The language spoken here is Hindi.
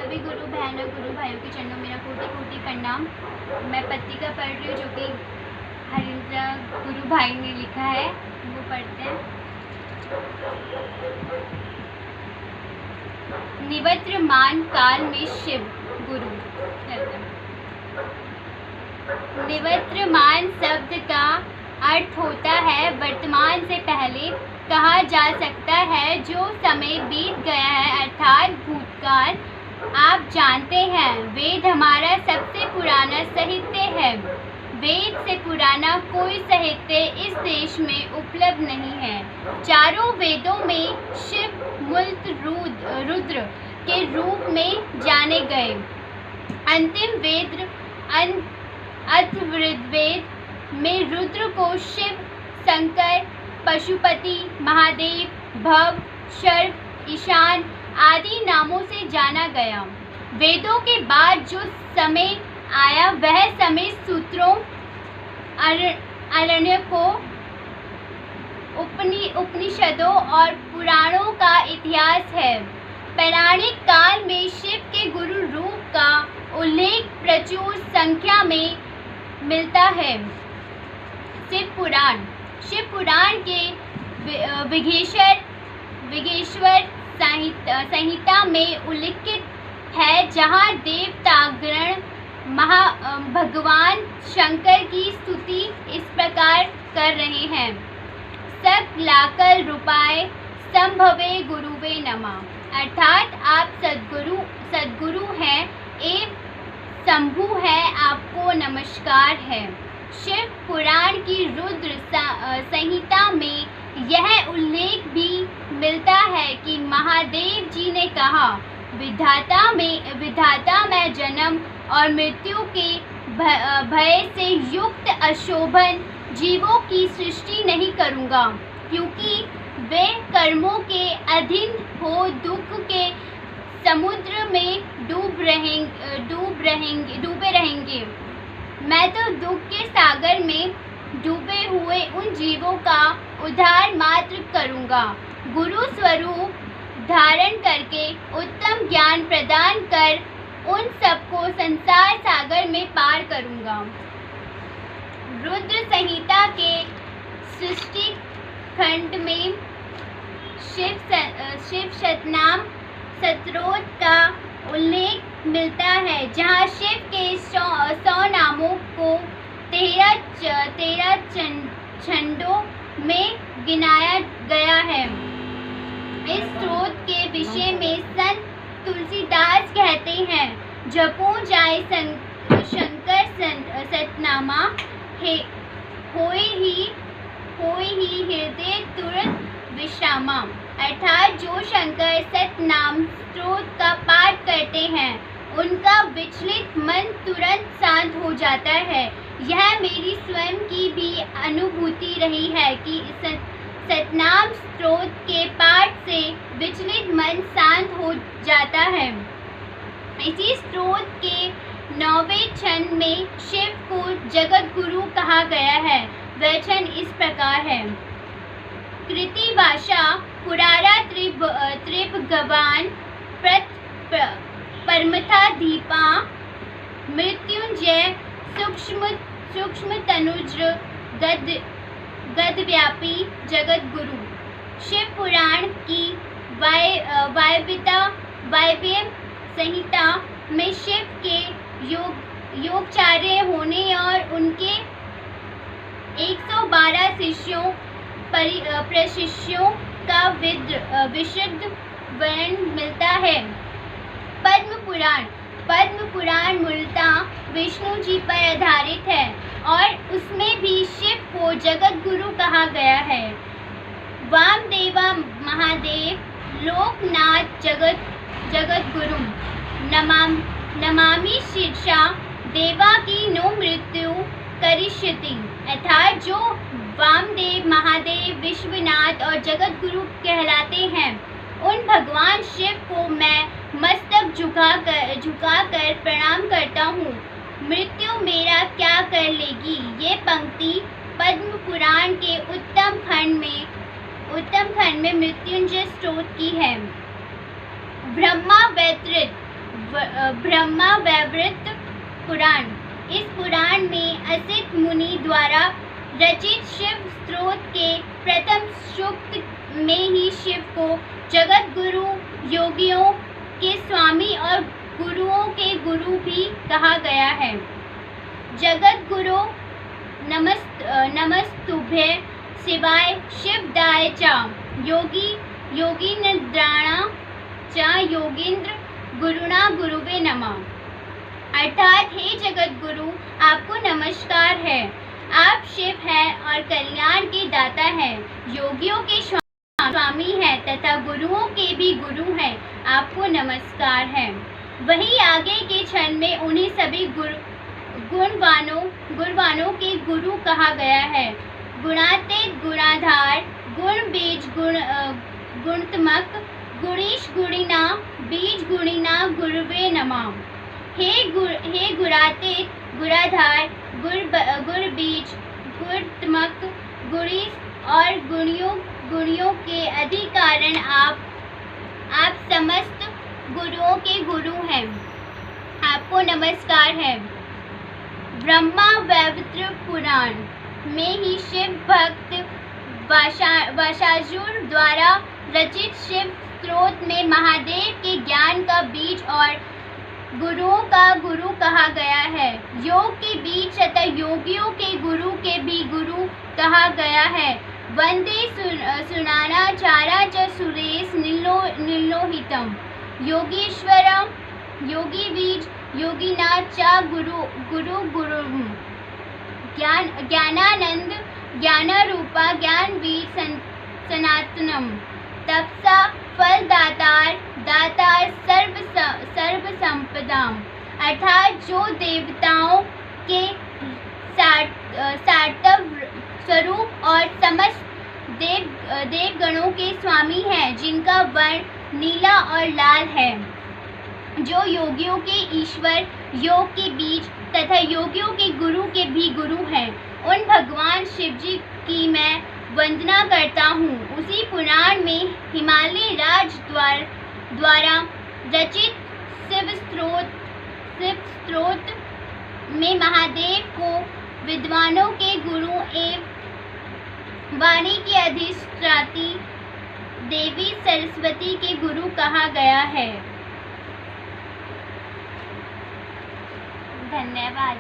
सभी गुरु बहनों गुरु भाइयों के चरणों मेरा कोटि कोटि प्रणाम। मैं पत्रिका पढ़ रही हूँ जो कि हरिंद्र गुरु भाई ने लिखा है, वो पढ़ते हैं। निवर्तमान काल में शिव गुरु। निवर्तमान शब्द का अर्थ होता है वर्तमान से पहले। कहा जा सकता है जो समय बीत गया है अर्थात भूतकाल। आप जानते हैं वेद हमारा सबसे पुराना साहित्य है। वेद से पुराना कोई साहित्य इस देश में उपलब्ध नहीं है। चारों वेदों में शिव मूर्त रुद्र के रूप में जाने गए। अंतिम वेद अथर्ववेद में रुद्र को शिव, शंकर, पशुपति, महादेव, भव, सर्व, ईशान आदि नामों से जाना गया। वेदों के बाद जो समय आया वह समय सूत्रों, आरण्यकों, उपनिषदों और पुराणों का इतिहास है। पौराणिक काल में शिव के गुरु रूप का उल्लेख प्रचुर संख्या में मिलता है। शिव पुराण के विघ्नेश्वर संहिता में उल्लिखित है, जहाँ देवतागण भगवान शंकर की स्तुति इस प्रकार कर रहे हैं। सकलाकल रूपाय संभवे गुरुवे नमः। अर्थात आप सद्गुरु हैं एवं शंभु है, आपको नमस्कार है। शिव पुराण की रुद्र संहिता में यह उल्लेख भी मिलता है कि महादेव जी ने कहा, विधाता मैं जन्म और मृत्यु के भय से युक्त अशोभन जीवों की सृष्टि नहीं करूँगा, क्योंकि वे कर्मों के अधीन हो दुख के समुद्र में डूबे रहेंगे। मैं तो दुख के सागर में डूबे हुए उन जीवों का उद्धार मात्र करूँगा। गुरु स्वरूप धारण करके उत्तम ज्ञान प्रदान कर उन सबको संसार सागर में पार करूँगा। रुद्र संहिता के सृष्टि खंड में शिव शतनाम स्तोत्र का उल्लेख मिलता है, जहाँ शिव के 100 नामों को 13 छंदों में गिनाया गया है। इस स्तोत्र के विषय में संत तुलसीदास कहते हैं, जपो जाय शंकर सतनामा, होय ही हृदय तुरंत विश्रामा। अर्थात जो शंकर सतनाम स्तोत्र का पाठ करते हैं उनका विचलित मन तुरंत शांत हो जाता है। यह मेरी स्वयं की भी अनुभूति रही है कि सतनाम स्तोत्र के पाठ से विचलित मन शांत हो जाता है। इसी स्तोत्र के 9वें छंद में शिव को जगत गुरु कहा गया है। वह छंद इस प्रकार है। कृतिवाशा पुरारा त्रिभगवान परमथा दीपा, मृत्युंजय सूक्ष्म तनुज्र गदव्यापी जगत गुरु। शिव पुराण की वायव्य संहिता में शिव के योगाचार्य होने और उनके 112 प्रशिष्यों का विशुद्ध वर्णन मिलता है। पद्म पुराण मूलतः विष्णु जी पर आधारित है और उसमें भी शिव को जगत गुरु कहा गया है। वामदेवा महादेव लोकनाथ जगत गुरु। नमामि शीर्षा देवा की नो मृत्यु करिष्यति। अर्थात जो वामदेव, महादेव, विश्वनाथ और जगत गुरु कहलाते हैं, उन भगवान शिव को मैं मस्तक झुकाकर प्रणाम करता हूँ। मृत्यु मेरा क्या कर लेगी। ये पंक्ति पद्म पुराण के उत्तम खंड में मृत्युंजय स्तोत्र की है। ब्रह्मा वैतृत ब्रह्मा वैवर्त पुराण। इस पुराण में असित मुनि द्वारा रचित शिव स्तोत्र के प्रथम सूक्त में ही शिव को जगत गुरु, योगियों के स्वामी और गुरुओं के गुरु भी कहा गया है। जगत गुरु नमस्तुभ्य शिवाय शिवदाय च योगी निद्राणा च योगींद्र गुरुणा गुरुवे नमः। अर्थात हे जगत गुरु, आपको नमस्कार है। आप शिव हैं और कल्याण के दाता हैं, योगियों के स्वामी हैं तथा गुरुओं के भी गुरु हैं। आपको नमस्कार है। वहीं आगे के क्षण में उन्हें सभी गुणवानों के गुरु कहा गया है। गुणातीत, गुणाधार, गुण बीज, गुणात्मक, गुणीश, गुणिना, बीज गुणिना गुरुवे नमः। हे गुणातीत, गुणाधार, गुण बीज, गुणात्मक, गुणीश और गुणियों के अधिकारण आप समस्त गुरुओं के गुरु हैं। आपको नमस्कार है। ब्रह्मा वैवर्त पुराण में ही शिव भक्त वशासुर द्वारा रचित शिव स्तोत्र में महादेव के ज्ञान का बीज और गुरुओं का गुरु कहा गया है। योग के बीज तथा योगियों के गुरु के भी गुरु कहा गया है। वंदे सुनानाचारा च सुरेश नीलोहितम योगीश्वरम योगी बीज योगिनाथ च गुरु ज्ञानानंद ज्ञानरूपा ज्ञान बीज सनातनम तपसा फल दातार सर्व संपदाम। अर्थात जो देवताओं के सार्वभौम स्वरूप और समस्त देवगणों के स्वामी हैं, जिनका वर्ण नीला और लाल है, जो योगियों के ईश्वर, योग के बीज तथा योगियों के गुरु के भी गुरु हैं। उन भगवान शिवजी की मैं वंदना करता हूँ। उसी पुराण में हिमालय राज द्वारा रचित शिव स्तोत्र में महादेव को विद्वानों के गुरु एवं वाणी की अधिष्ठात्री देवी सरस्वती के गुरु कहा गया है। धन्यवाद।